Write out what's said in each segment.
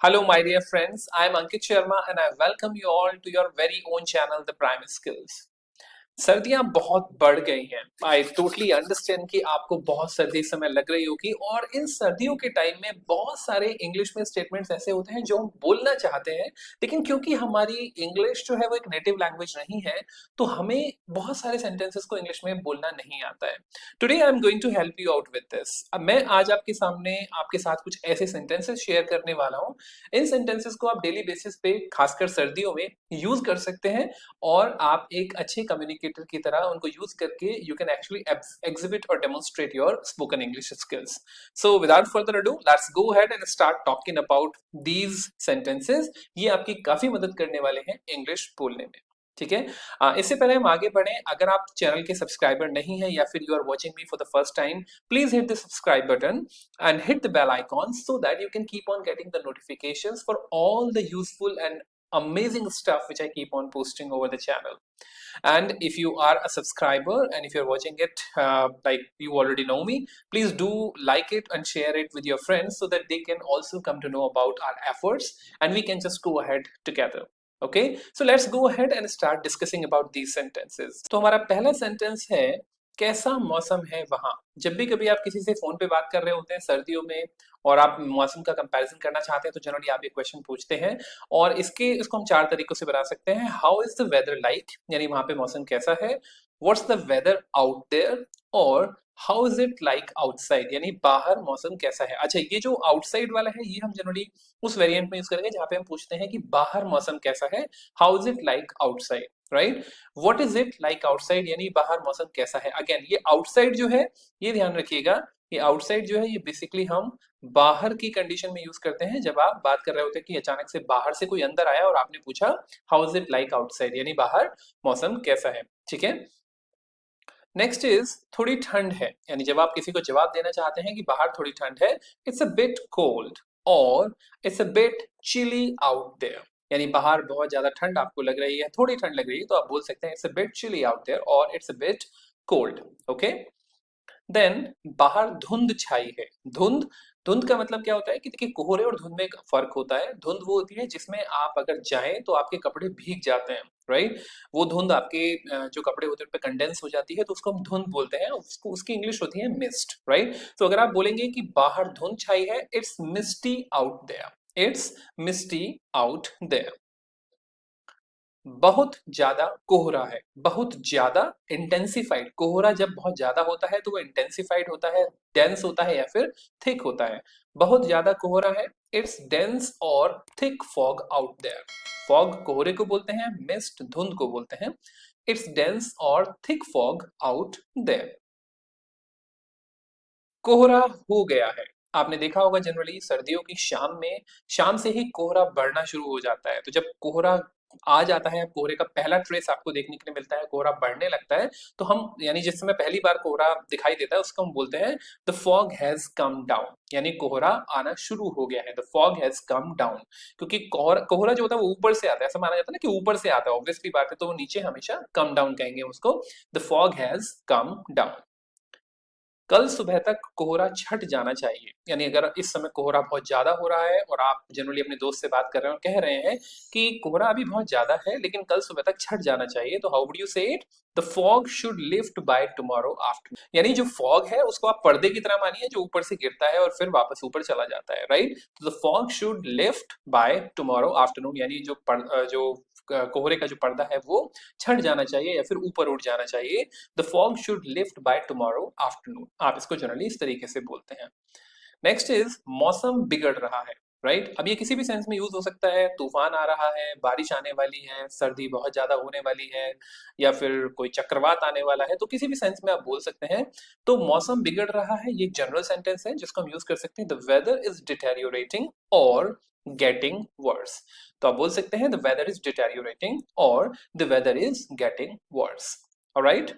Hello, my dear friends. I am Ankit Sharma and I welcome you all to your very own channel, The Prime Skills. सर्दियां बहुत बढ़ गई हैं। I totally understand कि आपको बहुत सर्दी इस समय लग रही होगी और इन सर्दियों के टाइम में बहुत सारे इंग्लिश में स्टेटमेंट्स ऐसे होते हैं जो हम बोलना चाहते हैं, लेकिन क्योंकि हमारी इंग्लिश जो है वो एक नेटिव लैंग्वेज नहीं है, तो हमें बहुत सारे सेंटेंसेस को इंग्लिश में बोलना नहीं आता है। Today I am going to help you out with this. अब मैं आज आपके सामने आपके साथ कुछ ऐसे सेंटेंसेस शेयर करने वाला हूँ। इन सेंटेंसेस को आप डेली बेसिस पे खासकर सर्दियों में यूज कर सकते हैं और आप एक अच्छे कम्युनिकेटर की तरह उनको यूज करके यू कैन एक्चुअली एग्जिबिट और demonstrate your spoken English skills. So without further ado let's go ahead and start talking about these sentences. ये आपकी काफी मदद करने वाले हैं इंग्लिश बोलने में। ठीक है, इससे पहले हम आगे बढ़े, अगर आप चैनल के सब्सक्राइबर नहीं है या फिर you are watching me for the first time, please hit the subscribe button and hit the bell icon so that you can keep on getting the notifications for all the useful and amazing stuff which I keep on posting over the channel. And if you are a subscriber and if you're watching it like you already know me, please do like it and share it with your friends so that they can also come to know about our efforts and we can just go ahead together. Okay, so let's go ahead and start discussing about these sentences. तो हमारा पहला sentence है, कैसा मौसम है वहां। जब भी कभी आप किसी से फोन पे बात कर रहे होते हैं सर्दियों में और आप मौसम का कंपैरिजन करना चाहते हैं तो जनरली आप ये क्वेश्चन पूछते हैं और इसको हम चार तरीकों से बना सकते हैं। How is the weather like, यानी वहां पे मौसम कैसा है। What's the weather out there, और how is it like outside, यानी बाहर मौसम कैसा है। अच्छा, ये जो आउटसाइड वाला है ये हम जनरली उस वेरिएंट में यूज करेंगे जहां पे हम पूछते हैं कि बाहर मौसम कैसा है। How is it like outside, right. What is it like outside, यानी बाहर मौसम कैसा है। अगेन ये आउटसाइड जो है, ये ध्यान रखिएगा, ये आउटसाइड जो है ये बेसिकली हम बाहर की कंडीशन में यूज करते हैं जब आप बात कर रहे होते हैं कि अचानक से बाहर से कोई अंदर आया और आपने पूछा how is it like outside, यानी बाहर मौसम कैसा है। ठीक है, नेक्स्ट इज थोड़ी ठंड है, यानी जब आप किसी को जवाब देना चाहते हैं कि बाहर थोड़ी ठंड है, इट्स अ बिट कोल्ड और it's a bit chilly out there, यानी बाहर बहुत ज्यादा ठंड आपको लग रही है, थोड़ी ठंड लग रही है, तो आप बोल सकते हैं it's a bit chilly out there और it's a bit cold. Okay, then बाहर धुंध छाई है। धुंध, धुंध का मतलब क्या होता है कि देखिए कोहरे और धुंध में एक फर्क होता है। धुंध वो होती है जिसमें आप अगर जाएं तो आपके कपड़े भीग जाते हैं, राइट। वो धुंध आपके जो कपड़े होते हैं उन पे कंडेंस हो जाती है तो उसको हम धुंध बोलते हैं, उसको उसकी इंग्लिश होती है मिस्ट, राइट। तो अगर आप बोलेंगे कि बाहर धुंध छाई है, it's misty out there, it's misty out there. बहुत ज्यादा कोहरा है, बहुत ज्यादा इंटेंसिफाइड। कोहरा जब बहुत ज्यादा होता है तो वो इंटेंसिफाइड होता है, डेंस होता है या फिर थिक होता है। बहुत ज्यादा कोहरा है, इट्स डेंस और thick fog out there. Fog कोहरे को बोलते हैं, मिस्ट धुंध को बोलते हैं। इट्स डेंस और थिक फॉग आउट देयर। कोहरा हो गया है, आपने देखा होगा जनरली सर्दियों की शाम में, शाम से ही कोहरा बढ़ना शुरू हो जाता है। तो जब कोहरा आ जाता है, कोहरे का पहला ट्रेस आपको देखने के लिए मिलता है, कोहरा बढ़ने लगता है, तो हम यानी जिस समय पहली बार कोहरा दिखाई देता है उसको हम बोलते हैं the fog has come down, यानी कोहरा आना शुरू हो गया है। The fog has come down, क्योंकि कोहरा कोहरा जो होता है वो ऊपर से आता है, ऐसा माना जाता है ना कि ऊपर से आता है, ऑब्वियसली बात है, तो वो नीचे हमेशा कम डाउन कहेंगे उसको। The fog has come down. कल सुबह तक कोहरा छट जाना चाहिए, यानी अगर इस समय कोहरा बहुत ज्यादा हो रहा है और आप जनरली अपने दोस्त से बात कर रहे हैं और कह रहे हैं कि कोहरा अभी बहुत ज्यादा है लेकिन कल सुबह तक छट जाना चाहिए, तो हाउ वुड यू से it. The fog should lift by tomorrow afternoon, यानी जो फॉग है उसको आप पर्दे की तरह मानिए जो ऊपर से गिरता है और फिर वापस ऊपर चला जाता है, राइट। तो the fog should lift by tomorrow afternoon, यानी जो कोहरे का जो पर्दा है वो छट जाना चाहिए या फिर ऊपर उठ जाना चाहिए। The fog should lift by tomorrow afternoon, आप इसको जनरली इस तरीके से बोलते हैं। नेक्स्ट इज मौसम बिगड़ रहा है, राइट। अब ये किसी भी सेंस में यूज हो सकता है, तूफान आ रहा है, बारिश आने वाली है, सर्दी बहुत ज्यादा होने वाली है, या फिर कोई चक्रवात आने वाला है, तो किसी भी सेंस में आप बोल सकते हैं। तो मौसम बिगड़ रहा है ये जनरल सेंटेंस है जिसको हम यूज कर सकते हैं, द वेदर इज डिटेरियोरेटिंग और गेटिंग वर्स। तो आप बोल सकते हैं द वेदर इज डिटेरियोरेटिंग और the weather is getting worse. Alright,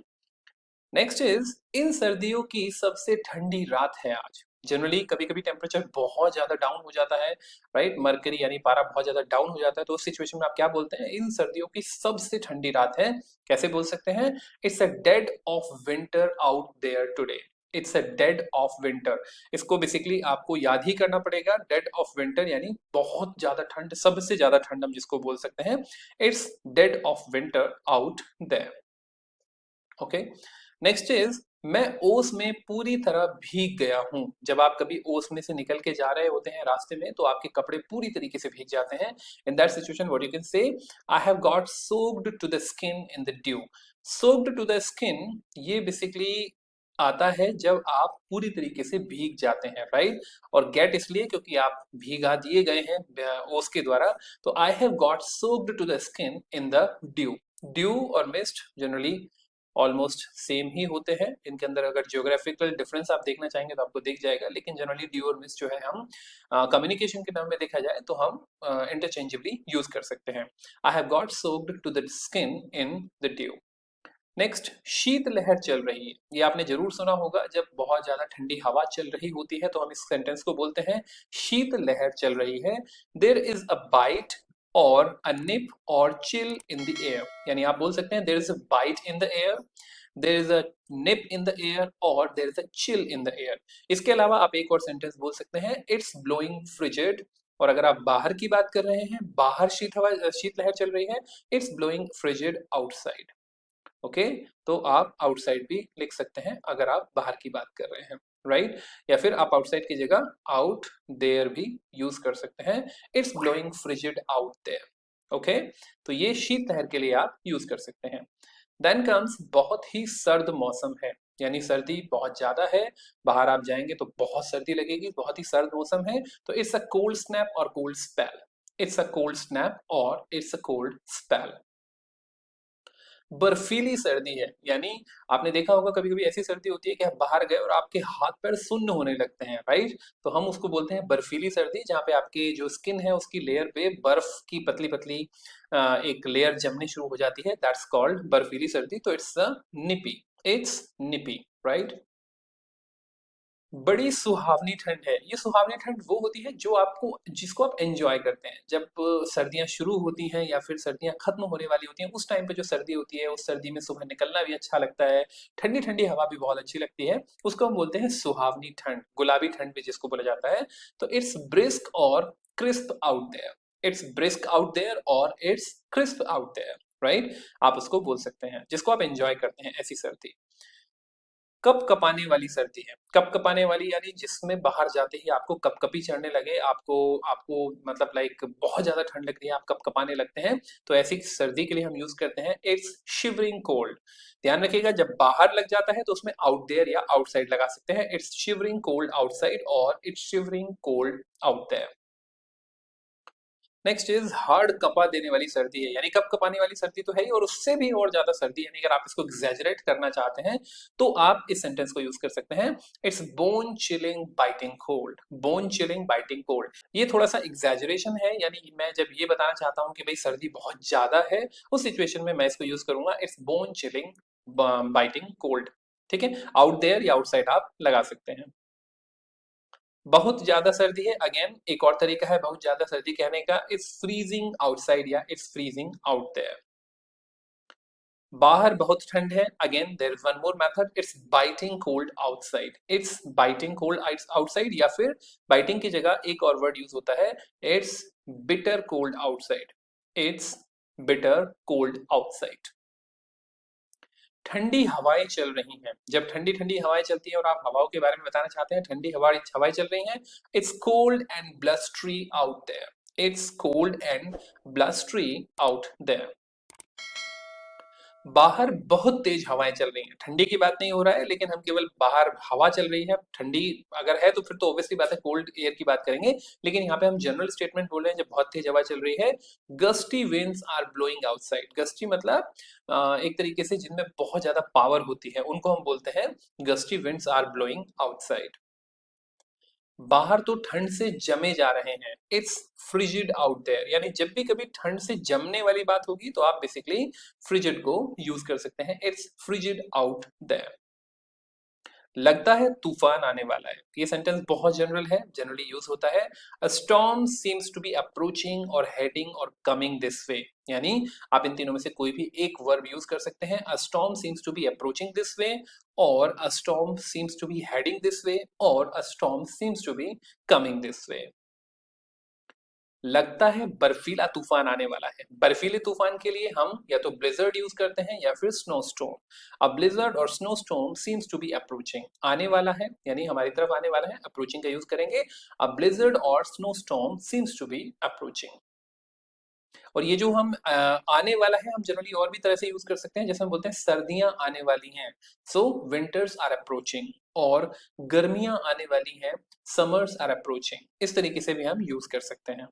next is इन सर्दियों की सबसे ठंडी रात है आज। जनरली कभी कभी टेम्परेचर बहुत ज्यादा डाउन हो जाता है, राइट, मरकरी यानी पारा बहुत ज्यादा डाउन हो जाता है, तो उस सिचुएशन में आप क्या बोलते हैं, इन सर्दियों की सबसे ठंडी रात है। कैसे बोल सकते हैं, it's a dead of winter out there today, it's a dead of winter. इसको बेसिकली आपको याद ही करना पड़ेगा, डेड ऑफ विंटर यानी बहुत ज्यादा ठंड, सबसे ज्यादा ठंड हम जिसको बोल सकते हैं, it's dead of winter out there. Okay, next is मैं ओस में पूरी तरह भीग गया हूं। जब आप कभी ओस में से निकल के जा रहे होते हैं रास्ते में तो आपके कपड़े पूरी तरीके से भीग जाते हैं। In that situation what you can say, I have got soaked to the skin in the dew. Soaked to the skin ये बेसिकली आता है जब आप पूरी तरीके से भीग जाते हैं, राइट। और गेट इसलिए क्योंकि आप भीगा दिए गए हैं ओस के द्वारा। तो I have got soaked to the skin in the dew. Dew और मिस्ट जनरली ऑलमोस्ट सेम ही होते हैं। इनके अंदर अगर जियोग्राफिकल डिफरेंस आप देखना चाहेंगे तो आपको दिख जाएगा, लेकिन जनरली ड्यू और मिस्ट जो है हम कम्युनिकेशन के नाम में देखा जाए तो हम इंटरचेंजेबली यूज कर सकते हैं। I have got soaked to the skin in the dew. Next, शीत लहर चल रही है। ये आपने जरूर सुना होगा, जब बहुत ज्यादा ठंडी हवा चल रही होती है तो हम इस सेंटेंस को बोलते हैं शीत लहर चल रही है। देयर इज अ बाइट और अ निप और चिल इन द एयर। यानी आप बोल सकते हैं there is a bite in the air, there is a nip in the air और there is a chill in the air. इसके अलावा आप एक और सेंटेंस बोल सकते हैं, इट्स ब्लोइंग फ्रिजिड। और अगर आप बाहर की बात कर रहे हैं, बाहर शीत लहर चल रही है, it's blowing frigid outside. Okay, तो आप आउटसाइड भी लिख सकते हैं अगर आप बाहर की बात कर रहे हैं, राइट। या फिर आप आउटसाइड की जगह आउट देयर भी यूज कर सकते हैं, it's blowing frigid out there. Okay, तो ये शीतलहर के लिए आप यूज कर सकते हैं। देन कम्स बहुत ही सर्द मौसम है, यानी सर्दी बहुत ज्यादा है, बाहर आप जाएंगे तो बहुत सर्दी लगेगी, बहुत ही सर्द मौसम है। तो इट्स अ कोल्ड स्नैप और cold spell. It's a cold snap और इट्स अ कोल्ड स्पेल। बर्फीली सर्दी है, यानी आपने देखा होगा कभी कभी ऐसी सर्दी होती है कि आप बाहर गए और आपके हाथ पैर सुन्न होने लगते हैं, राइट। तो हम उसको बोलते हैं बर्फीली सर्दी, जहाँ पे आपकी जो स्किन है उसकी लेयर पे बर्फ की पतली पतली एक लेयर जमनी शुरू हो जाती है, दैट्स कॉल्ड बर्फीली सर्दी। तो it's nippy, it's nippy, right. बड़ी सुहावनी ठंड है। ये सुहावनी ठंड वो होती है जो आपको, जिसको आप एंजॉय करते हैं। जब सर्दियां शुरू होती हैं या फिर सर्दियां खत्म होने वाली होती हैं, उस टाइम पे जो सर्दी होती है, उस सर्दी में सुबह निकलना भी अच्छा लगता है, ठंडी ठंडी हवा भी बहुत अच्छी लगती है, उसको हम बोलते हैं सुहावनी ठंड, गुलाबी ठंड भी जिसको बोला जाता है। तो इट्स ब्रिस्क और crisp out there, it's brisk out there और it's crisp out there, right. आप उसको बोल सकते हैं जिसको आप एंजॉय करते हैं, ऐसी सर्दी। कप कपाने वाली सर्दी है। कप कपाने वाली यानी जिसमें बाहर जाते ही आपको कपकपी चढ़ने लगे, आपको आपको मतलब लाइक बहुत ज्यादा ठंड लग रही है, आप कप कपाने लगते हैं, तो ऐसी सर्दी के लिए हम यूज करते हैं इट्स शिवरिंग कोल्ड। ध्यान रखिएगा, जब बाहर लग जाता है तो उसमें आउट देयर या आउटसाइड लगा सकते हैं, इट्स शिवरिंग कोल्ड आउटसाइड और it's shivering cold out there. Next is हार्ड कपा देने वाली सर्दी है, यानी कप कपाने वाली सर्दी तो है ही, और उससे भी और ज्यादा सर्दी, यानी अगर आप इसको एग्जैजरेट करना चाहते हैं तो आप इस सेंटेंस को यूज कर सकते हैं, it's bone chilling biting cold. Bone chilling biting cold, ये थोड़ा सा एग्जैजरेशन है, यानी मैं जब ये बताना चाहता हूं कि भाई सर्दी बहुत ज्यादा है, उस सिचुएशन में मैं इसको यूज करूंगा, it's bone chilling biting cold. ठीक है, आउट देयर या आउटसाइड आप लगा सकते हैं। बहुत ज्यादा सर्दी है, अगेन एक और तरीका है बहुत ज्यादा सर्दी कहने का, इट्स फ्रीजिंग आउटसाइड या इट्स फ्रीजिंग आउट देयर। बाहर बहुत ठंड है, again there is one more method, it's biting cold outside, it's biting cold outside, या फिर बाइटिंग की जगह एक और वर्ड यूज होता है, it's bitter cold outside, it's bitter cold outside. ठंडी हवाएं चल रही हैं। जब ठंडी ठंडी हवाएं चलती हैं और आप हवाओं के बारे में बताना चाहते हैं, ठंडी हवाएं चल रही हैं, it's cold and blustery out there, it's cold and blustery out there. बाहर बहुत तेज हवाएं चल रही हैं, ठंडी की बात नहीं हो रहा है, लेकिन हम केवल बाहर हवा चल रही है, ठंडी अगर है तो फिर तो ऑब्वियसली बात है कोल्ड एयर की बात करेंगे, लेकिन यहाँ पे हम जनरल स्टेटमेंट बोल रहे हैं जब बहुत तेज हवा चल रही है। Gusty winds are blowing outside. Gusty मतलब एक तरीके से जिनमें बहुत ज्यादा पावर होती है, उनको हम बोलते हैं gusty winds are blowing outside. बाहर तो ठंड से जमे जा रहे हैं, इट्स फ्रिजिड आउट देयर, यानी जब भी कभी ठंड से जमने वाली बात होगी तो आप बेसिकली फ्रिजिड को यूज कर सकते हैं, इट्स फ्रिजिड आउट देयर। लगता है तूफान आने वाला है। ये सेंटेंस बहुत जनरल है, जनरली यूज होता है। A storm seems to be approaching और हेडिंग और कमिंग दिस वे, यानी आप इन तीनों में से कोई भी एक वर्ब यूज कर सकते हैं। A storm seems to be approaching this way, और a storm seems to be heading this way, और a storm seems to be coming this way. लगता है बर्फीला तूफान आने वाला है। बर्फीले तूफान के लिए हम या तो ब्लिजर्ड यूज करते हैं या फिर स्नो स्टॉर्म। अब ब्लिजर्ड और snow storm seems to be approaching, आने वाला है यानी हमारी तरफ आने वाला है, अप्रोचिंग का यूज करेंगे। अब ब्लिजर्ड और snow storm seems to be approaching. और ये जो हम आने वाला है, हम जनरली और भी तरह से यूज कर सकते हैं, जैसे हम बोलते हैं सर्दियां आने वाली हैं, सो विंटर्स आर अप्रोचिंग, और गर्मियां आने वाली हैं, समर्स आर अप्रोचिंग। इस तरीके से भी हम यूज कर सकते हैं।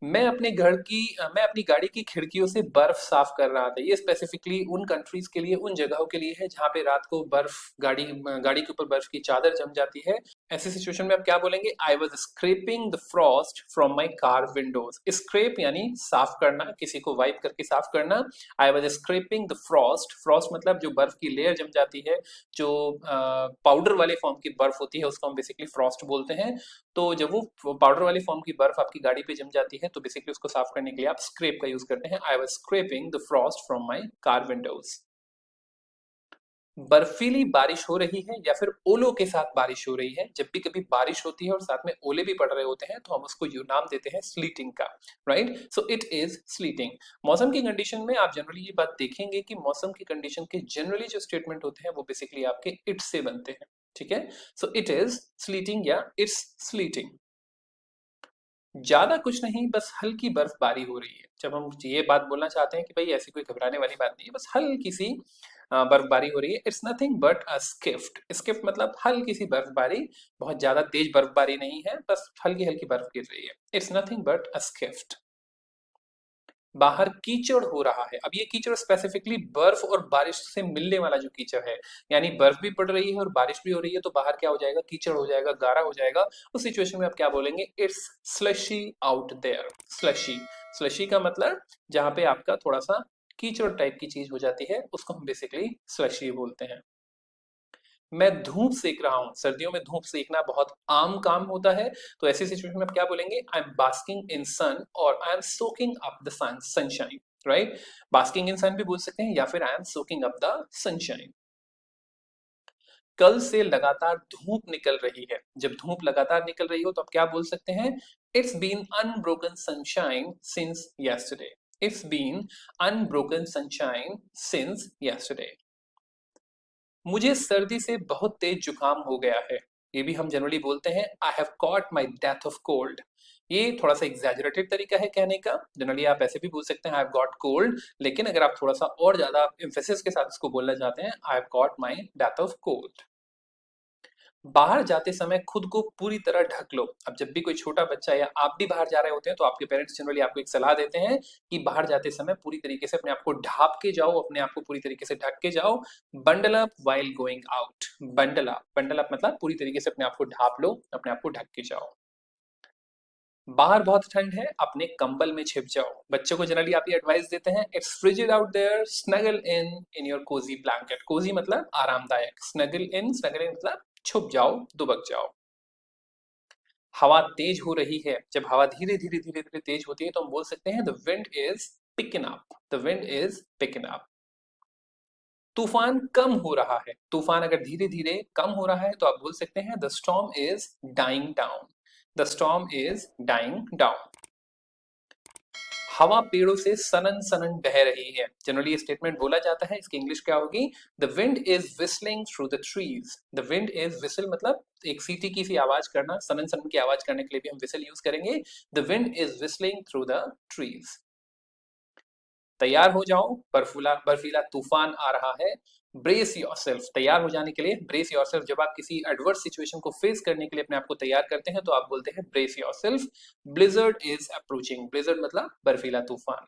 मैं अपनी गाड़ी की खिड़कियों से बर्फ साफ कर रहा था। ये स्पेसिफिकली उन कंट्रीज के लिए, उन जगहों के लिए है जहां पे रात को बर्फ, गाड़ी के ऊपर बर्फ की चादर जम जाती है। ऐसी सिचुएशन में आप क्या बोलेंगे? I was scraping the frost from my car windows. Scrape यानी साफ करना, किसी को वाइप करके साफ करना। I was scraping the frost, frost मतलब जो बर्फ की लेयर जम जाती है, जो पाउडर वाले फॉर्म की बर्फ होती है, उसको हम बेसिकली फ्रॉस्ट बोलते हैं। तो जब वो पाउडर वाली फॉर्म की बर्फ आपकी गाड़ी पे जम जाती है, तो बेसिकली उसको साफ करने के लिए आप स्क्रेप का यूज करते हैं। I was scraping the frost from my car Windows. बर्फीली बारिश हो रही है या फिर ओलों के साथ बारिश हो रही है। जब भी कभी बारिश होती है और साथ में ओले भी पड़ रहे होते हैं, तो हम उसको यू नाम देते हैं स्लीटिंग का, राइट? So it is स्लीटिंग। मौसम की कंडीशन में आप जनरली ये बात देखेंगे कि मौसम की कंडीशन के जनरली जो स्टेटमेंट होते हैं वो बेसिकली आपके इट से बनते हैं, ठीक है? सो इट इज स्लीटिंग या इट्स स्लीटिंग। ज्यादा कुछ नहीं, बस हल्की बर्फबारी हो रही है। जब हम ये बात बोलना चाहते हैं कि भाई ऐसी कोई घबराने वाली बात नहीं है, बस हल्की सी बर्फबारी हो रही है, इट्स नथिंग बट अ स्किफ्ट। स्किफ्ट मतलब हल्की सी बर्फबारी, बहुत ज्यादा तेज बर्फबारी नहीं है, बस हल्की हल्की बर्फ गिर रही है। इट्स नथिंग बट अ स्किफ्ट। बाहर कीचड़ हो रहा है। अब ये कीचड़ स्पेसिफिकली बर्फ और बारिश से मिलने वाला जो कीचड़ है, यानी बर्फ भी पड़ रही है और बारिश भी हो रही है, तो बाहर क्या हो जाएगा? कीचड़ हो जाएगा, गारा हो जाएगा। उस सिचुएशन में आप क्या बोलेंगे? It's slushy out there. Slushy, slushy का मतलब जहां पे आपका थोड़ा सा कीचड़ टाइप की चीज हो जाती है, उसको हम बेसिकली स्लशी बोलते हैं। मैं धूप सेक रहा हूं। सर्दियों में धूप सेकना बहुत आम काम होता है, तो ऐसी सिचुएशन में आप क्या बोलेंगे? I am basking in sun, और I am soaking up the sunshine, right? Basking in sun भी बोल सकते हैं, या फिर I am soaking up the sunshine. कल से लगातार धूप निकल रही है। जब धूप लगातार निकल रही हो तो आप क्या बोल सकते हैं? It's been unbroken sunshine since yesterday. It's been unbroken sunshine since yesterday. मुझे सर्दी से बहुत तेज जुकाम हो गया है। ये भी हम जनरली बोलते हैं, I have caught my death of cold. ये थोड़ा सा एग्जैजरेटेड तरीका है कहने का। जनरली आप ऐसे भी बोल सकते हैं, आई हैव गॉट कोल्ड, लेकिन अगर आप थोड़ा सा और ज्यादा एम्फेसिस के साथ इसको बोलना चाहते हैं, I have caught my death of cold. बाहर जाते समय खुद को पूरी तरह ढक लो। अब जब भी कोई छोटा बच्चा या आप भी बाहर जा रहे होते हैं, तो आपके पेरेंट्स जनरली आपको एक सलाह देते हैं कि बाहर जाते समय पूरी तरीके से अपने आप को ढाप के जाओ, अपने आप को पूरी तरीके से ढक के जाओ। Bundle up while going out. Bundle up, bundle up मतलब पूरी तरीके से अपने आप को ढाप लो, अपने आप को ढक के जाओ। बाहर बहुत ठंड है, अपने कंबल में छिप जाओ। बच्चों को जनरली आप ये एडवाइस देते हैं, it's frigid out there, snuggle in your cosy blanket. Cosy मतलब आरामदायक, स्नगल इन मतलब छुप जाओ, दुबक जाओ। हवा तेज हो रही है। जब हवा धीरे धीरे धीरे धीरे तेज होती है, तो हम बोल सकते हैं the wind is picking up. The wind is picking up. तूफान कम हो रहा है। तूफान अगर धीरे धीरे कम हो रहा है, तो आप बोल सकते हैं the storm is dying down. The storm is dying down. हवा पेड़ों से सनन सनन बह रही है। जनरली ये स्टेटमेंट बोला जाता है, इसकी इंग्लिश क्या होगी? The wind is whistling through the trees. The wind is whistle मतलब एक सीटी की सी आवाज करना, सनन सनन की आवाज करने के लिए भी हम विसल यूज करेंगे। The wind is whistling through the trees. तैयार हो जाओ, बर्फीला तूफान आ रहा है। ब्रेस योरसेल्फ, तैयार हो जाने के लिए ब्रेस योरसेल्फ। जब आप किसी एडवर्स सिचुएशन को फेस करने के लिए अपने आप को तैयार करते हैं, तो आप बोलते हैं brace yourself. Blizzard is approaching. Blizzard मतलब बर्फीला तूफान।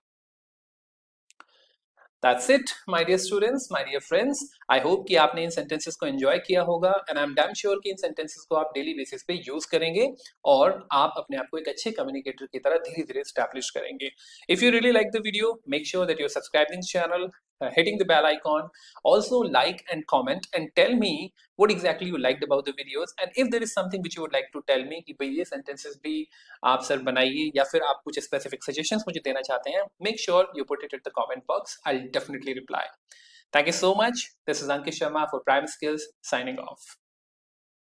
That's it my dear students, my dear friends. I hope कि आपने इन सेंटेंसेस को एंजॉय किया होगा, and I am damn sure कि इन सेंटेंसेस को आप डेली बेसिस पे यूज करेंगे और आप अपने आप को एक अच्छे कम्युनिकेटर की तरह धीरे धीरे स्टैब्लिश करेंगे। If you really like the video, make sure that you subscribe this channel, hitting the bell icon. Also like and comment and tell me what exactly you liked about the videos, and if there is something which you would like to tell me कि भाई ये sentences भी आप sir बनाइए या फिर आप कुछ specific suggestions मुझे देना चाहते हैं, make sure you put it in the comment box. I'll definitely reply. Thank you so much. This is Ankit Sharma for Prime Skills signing off.